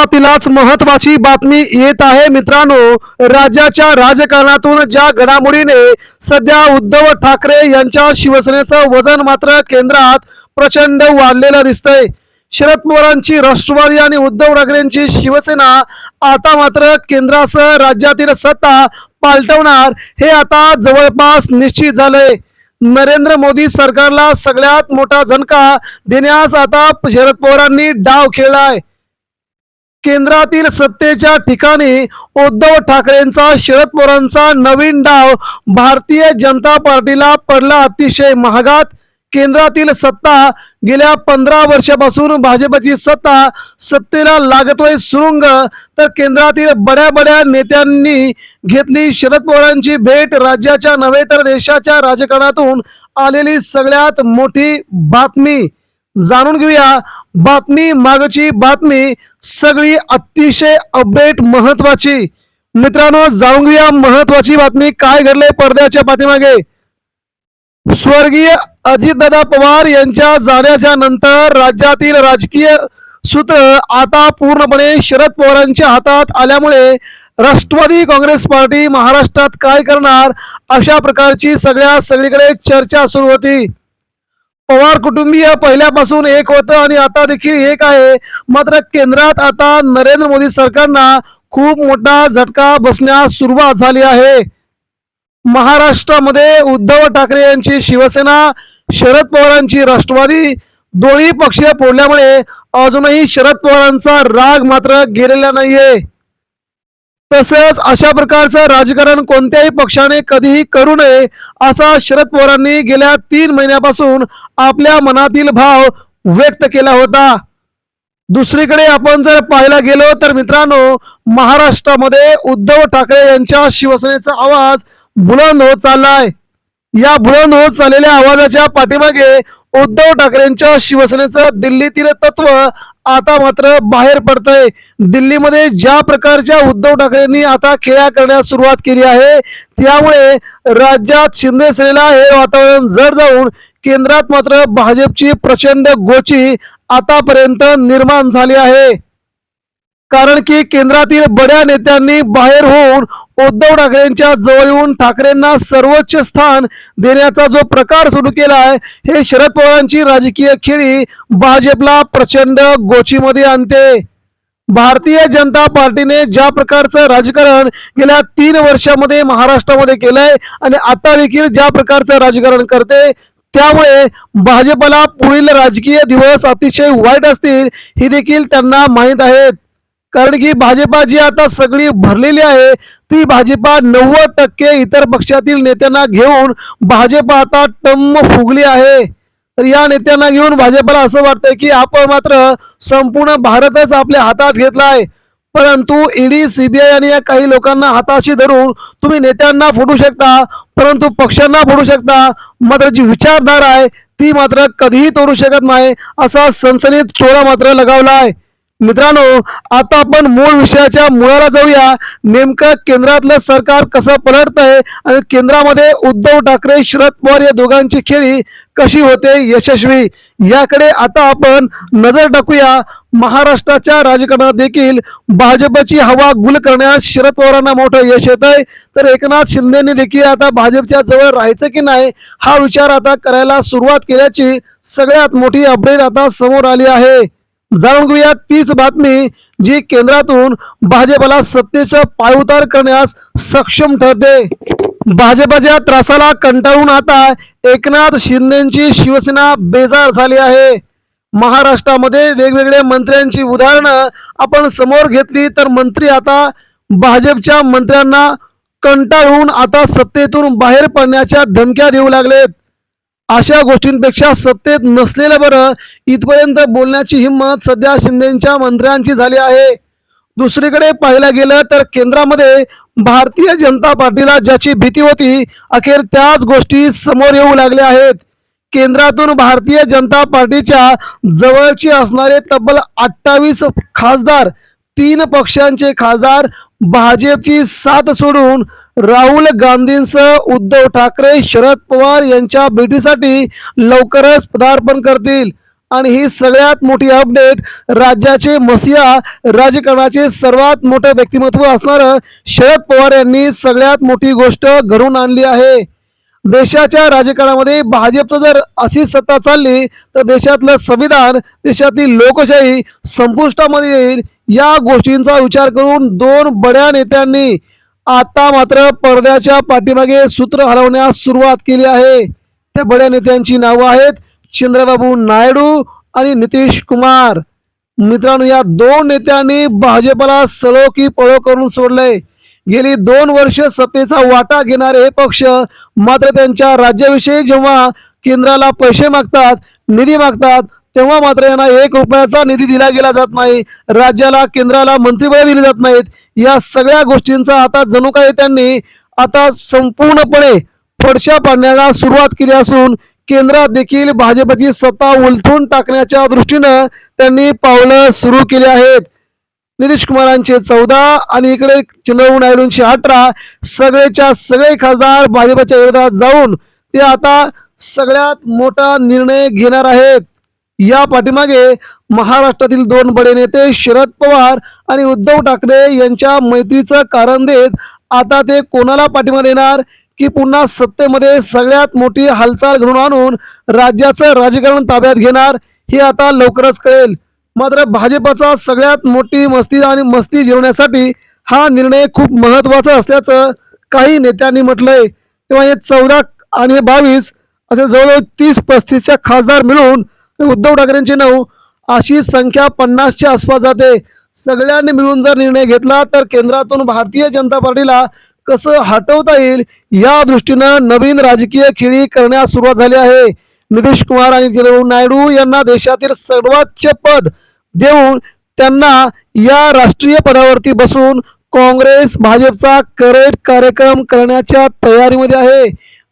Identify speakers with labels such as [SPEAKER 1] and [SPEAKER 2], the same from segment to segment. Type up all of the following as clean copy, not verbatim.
[SPEAKER 1] सुरुवातीलाच महत्वाची बातमी येत आहे मित्रांनो। राज्याच्या राजकारणातून ज्या घडामोडीने सध्या उद्धव ठाकरे यांच्या शिवसेनेचं वजन मात्र केंद्रात प्रचंड वाढलेलं दिसतंय। शरद पवारांची राष्ट्रवादी आणि उद्धव ठाकरेंची शिवसेना आता मात्र केंद्रासह राज्यातील सत्ता पालटवणार हे आता जवळपास निश्चित झालंय। नरेंद्र मोदी सरकारला सगळ्यात मोठा झटका देण्यास आता शरद पवारांनी डाव खेळलाय। केंद्रातील सत्तेच्या ठिकाणी उद्धव ठाकरेंचा शरद पवारांचा नवीन डाव भारतीय जनता पार्टीला पडला अतिशय महागात। केंद्रातील सत्ता गेल्या 15 वर्षापासून भाजपची सत्तेला लागतोय सुरुंग, तर केंद्रातील बड्या नेत्यांनी घेतली शरद पवारांची भेट। राज्याच्या नव्हे तर देशाच्या राजकारणातून आलेली सगळ्यात मोठी बातमी जाणून घेऊया। बातमी मागची बातमी सगळी अतिशय अपडेट महत्वाची मित्रांनो, जाणून घेऊया महत्वाची बातमी काय घडले पडद्याच्या पाठीमागे। स्वर्गीय अजितदादा पवार यांच्या जाण्याच्या नंतर राज्यातील राजकीय सूत्र आता पूर्णपणे शरद पवारांच्या हातात आल्यामुळे राष्ट्रवादी काँग्रेस पार्टी महाराष्ट्रात काय करणार अशा प्रकारची सगळीकडे चर्चा सुरू होती। पवार कुटुंबीय पहिल्यापासून एक होतं आणि आता देखील एक आहे, मात्र केंद्रात आता नरेंद्र मोदी सरकारला खूप मोठा झटका बसण्यास सुरुवात झाली आहे। महाराष्ट्रामध्ये उद्धव ठाकरे यांची शिवसेना, शरद पवारांची राष्ट्रवादी दोन्ही पक्ष फोडल्यामुळे अजूनही शरद पवारांचा राग मात्र गेलेला नाहीये। तसंच अशा प्रकारचं राजकारण कोणत्याही पक्षाने कधीही करू नये असा शरद पवारांनी गेल्या 3 महिन्यापासून आपल्या मनातील भाव व्यक्त केला होता। दुसरीकडे आपण जर पाहायला गेलो तर मित्रांनो, महाराष्ट्रामध्ये उद्धव ठाकरे यांच्या शिवसेनेचा आवाज बुलंद होत चाललाय। या बुलंद होत चाललेल्या आवाजाच्या पाठीमागे उद्धव ठाकरेंच्या शिवसेनेचं दिल्लीतील तत्व आता मात्र बाहेर पडतंय। दिल्लीमध्ये ज्या प्रकारच्या उद्धव ठाकरेंनी आता खेळ्या करण्यास सुरुवात केली आहे, त्यामुळे राज्यात शिंदे सेनेला हे वातावरण जड जाऊन केंद्रात मात्र भाजपची प्रचंड गोची आतापर्यंत निर्माण झाली आहे। कारण की केंद्रातील बड्या नेत्यांनी बाहेर होऊन उद्धव ठाकरेंच्या जवळ येऊन ठाकरेंना सर्वोच्च स्थान देण्याचा जो प्रकार सुरू केला आहे, हे शरद पवारांची राजकीय खेळी भाजपला प्रचंड गोचीमध्ये आणते। भारतीय जनता पार्टीने ज्या प्रकारचं राजकारण गेल्या 3 वर्षामध्ये महाराष्ट्रामध्ये केलंय आणि आता देखील ज्या प्रकारचं राजकारण करते, त्यामुळे भाजपला पुढील राजकीय दिवस अतिशय वाईट असतील हे देखील त्यांना माहीत आहेत। कारण की भाजपा जी आता सगळी भरलेली आहे, ती भाजपा 90% इतर पक्षातील नेत्यांना घेऊन भाजप आता टम्म फुगली आहे। तर या नेत्यांना घेऊन भाजपला असं वाटतंय की आपण मात्र संपूर्ण भारतच आपल्या हातात घेतलाय, परंतु ईडी सीबीआय आणि या काही लोकांना हाताशी धरून तुम्ही नेत्यांना फोडू शकता, परंतु पक्षांना फोडू शकता, मात्र जी विचारधारा आहे ती मात्र कधीही तोडू शकत नाही असा सनसनीत चोरा मात्र लगावलाय। मित्रांनो, आता आपण मूळ विषयाच्या मुळाला जाऊया। नेमकं केंद्रातलं सरकार कसं पलटतंय आणि केंद्रामध्ये उद्धव ठाकरे शरद पवार या दोघांची खेळी कशी होते यशस्वी, याकडे आता आपण नजर टाकूया। महाराष्ट्राच्या राजकारणात देखील भाजपची हवा गुल करण्यास शरद पवारांना मोठं यश येतंय, तर एकनाथ शिंदेने देखील आता भाजपच्या जवळ राहायचं की नाही हा विचार आता करायला सुरुवात केल्याची सगळ्यात मोठी अपडेट आता समोर आली आहे। जाणून घेऊया तीच बातमी जी केंद्रातून भाजपला सत्तेचा पायउतार करण्यास सक्षम ठरते। भाजपच्या त्रासाला कंटाळून आता एकनाथ शिंदेची शिवसेना बेजार झाली आहे। महाराष्ट्रामध्ये वेगवेगळ्या मंत्र्यांची उदाहरणं आपण समोर घेतली तर मंत्री आता भाजपच्या मंत्र्यांना कंटाळून आता सत्तेतून बाहेर पडण्याच्या धमक्या देऊ लागलेत। अशा गोष्टींपेक्षा सत्तेत नसलेलं बरं, इथपर्यंत बोलण्याची हिंमत सध्या शिंदेच्या मंत्र्यांची झाली आहे। दुसरीकडे पाहायला गेलं तर केंद्रामध्ये भारतीय जनता पार्टीला ज्याची भीती होती, अखेर त्याच गोष्टी समोर येऊ लागल्या आहेत। केंद्रातून भारतीय जनता पार्टीच्या जवळची असणारे तब्बल 28 खासदार, 3 पक्षांचे खासदार भाजपची साथ सोडून राहुल गांधींसह उद्धव ठाकरे शरद पवार यांच्या भेटीसाठी लवकरच पदार्पण करतील आणि ही सगळ्यात मोठी अपडेट, राज्याचे मसिया राजकारणाचे सर्वात मोठे व्यक्तिमत्व असणारं शरद पवार यांनी सगळ्यात मोठी गोष्ट घडवून आणली आहे. देशाच्या राजकारणामध्ये भाजपचं जर अशी सत्ता चालली तर देशातलं संविधान, देशातील लोकशाही संपुष्टामध्ये येईल. या गोष्टींचा विचार करून दोन बड्या नेत्यांनी आता मात्र पडद्याच्या पाठीमागे सूत्र हलवण्यास सुरुवात केली आहे. त्या बड्या नेत्यांची नावं आहेत चंद्रबाबू नायडू आणि नितीश कुमार. मित्रांनो, या दोन नेत्यांनी भाजपला सळो की पळो करून सोडलंय. गेली 2 वर्ष सत्तेचा वाटा घेणारे हे पक्ष मात्र त्यांच्या राज्याविषयी जेव्हा केंद्राला पैसे मागतात, निधी मागतात, तेव्हा मात्र यांना 1 रुपयाचा निधी दिला गेला जात नाही. राज्याला, केंद्राला मंत्रिपदे दिली जात नाहीत. या सगळ्या गोष्टींचा आता जणू काही त्यांनी आता संपूर्णपणे फडशा पाडण्याला सुरुवात केली असून केंद्रात देखील भाजपची सत्ता उलथून टाकण्याच्या दृष्टीनं त्यांनी पावलं सुरू केली आहेत. नितीश कुमारांचे 14 आणि इकडे चंद्रबाबू नायडूंचे 18, सगळेच्या सगळे खासदार भाजपच्या विरोधात जाऊन ते आता सगळ्यात मोठा निर्णय घेणार आहेत. या पाठीमागे महाराष्ट्रातील 2 बडे नेते शरद पवार आणि उद्धव ठाकरे यांच्या मैत्रीचं कारण देत आता ते कोणाला पाठिंबा देणार की पुन्हा सत्तेमध्ये सगळ्यात मोठी हालचाल घडवून आणून राज्याचं राजकारण ताब्यात घेणार, हे आता लवकरच कळेल. मात्र भाजपचा सगळ्यात मोठी मस्ती जिरवण्यासाठी हा निर्णय खूप महत्वाचा असल्याचं काही नेत्यांनी म्हटलंय. तेव्हा हे 14 आणि 22 असे जवळजवळ 30-35च्या खासदार मिळून उद्धव ठाकरेंची 9 अशी संख्या 50च्या आसपास जाते. सगळ्यांनी मिळून जर निर्णय घेतला तर केंद्रातून भारतीय जनता पार्टीला कसं हटवता येईल या दृष्टीनं नवीन राजकीय खेळी करण्यास सुरुवात झाली आहे. नितीश कुमार आणि चंद्रबाबू नायडू यांना देशातील सर्वोच्च पद देऊन त्यांना या राष्ट्रीय पदावरती बसून काँग्रेस भाजपचा करेक्ट कार्यक्रम करण्याच्या तयारीमध्ये आहे.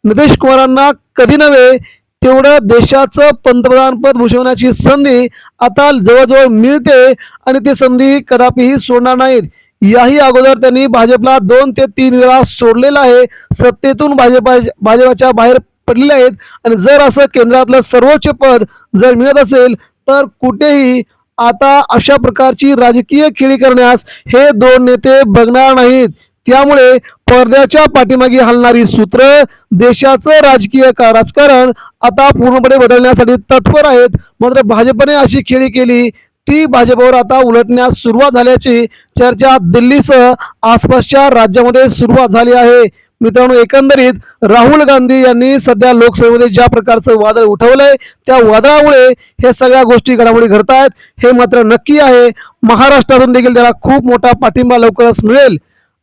[SPEAKER 1] नितीश कुमारांना कधी नव्हे तेवढं देशाचं पंतप्रधान पद भूषवण्याची संधी आता जवळजवळ मिळते आणि ती संधी कदापिही सोडणार नाहीत. याही अगोदर त्यांनी भाजपला 2 ते 3 वेळा सोडलेलं आहे. सत्तेतून भाजपाच्या बाहेर पडलेले आहेत आणि जर असं केंद्रातलं सर्वोच्च पद जर मिळत असेल तर कुठेही आता अशा प्रकारची राजकीय खेळी करण्यास हे 2 नेते बघणार नाहीत. त्यामुळे पडद्याच्या पाठीमागे हलणारी सूत्र देशाचं राजकीय राजकारण आता पूर्णपणे बदलण्यासाठी तत्पर आहेत. मात्र भाजपने अशी खेळी केली ती भाजपवर आता उलटण्यास सुरुवात झाल्याची चर्चा दिल्लीसह आसपासच्या राज्यामध्ये सुरुवात झाली आहे. मित्रांनो, एकंदरीत राहुल गांधी यांनी सध्या लोकसभेमध्ये ज्या प्रकारचं वादळ उठवलंय त्या वादळामुळे हे सगळ्या गोष्टी घडामोडी घडतायत हे मात्र नक्की आहे. महाराष्ट्रातून देखील त्याला खूप मोठा पाठिंबा लवकरच मिळेल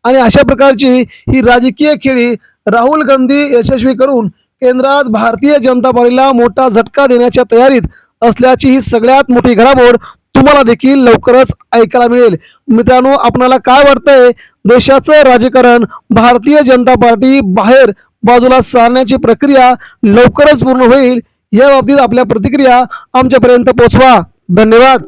[SPEAKER 1] आणि अशा प्रकारची ही राजकीय खेळी राहुल गांधी यशस्वी करून केंद्रात भारतीय जनता पार्टीला मोठा झटका देण्याच्या तयारीत असल्याची ही सगळ्यात मोठी घडामोड तुम्हाला देखील लवकरच ऐकायला मिळेल. मित्रांनो, आपणाला काय वाटतंय? देशाचं राजकारण भारतीय जनता पार्टी बाहेर बाजूला सारण्याची प्रक्रिया लवकरच पूर्ण होईल. या बाबतीत आपल्या प्रतिक्रिया आमच्यापर्यंत पोहोचवा. धन्यवाद.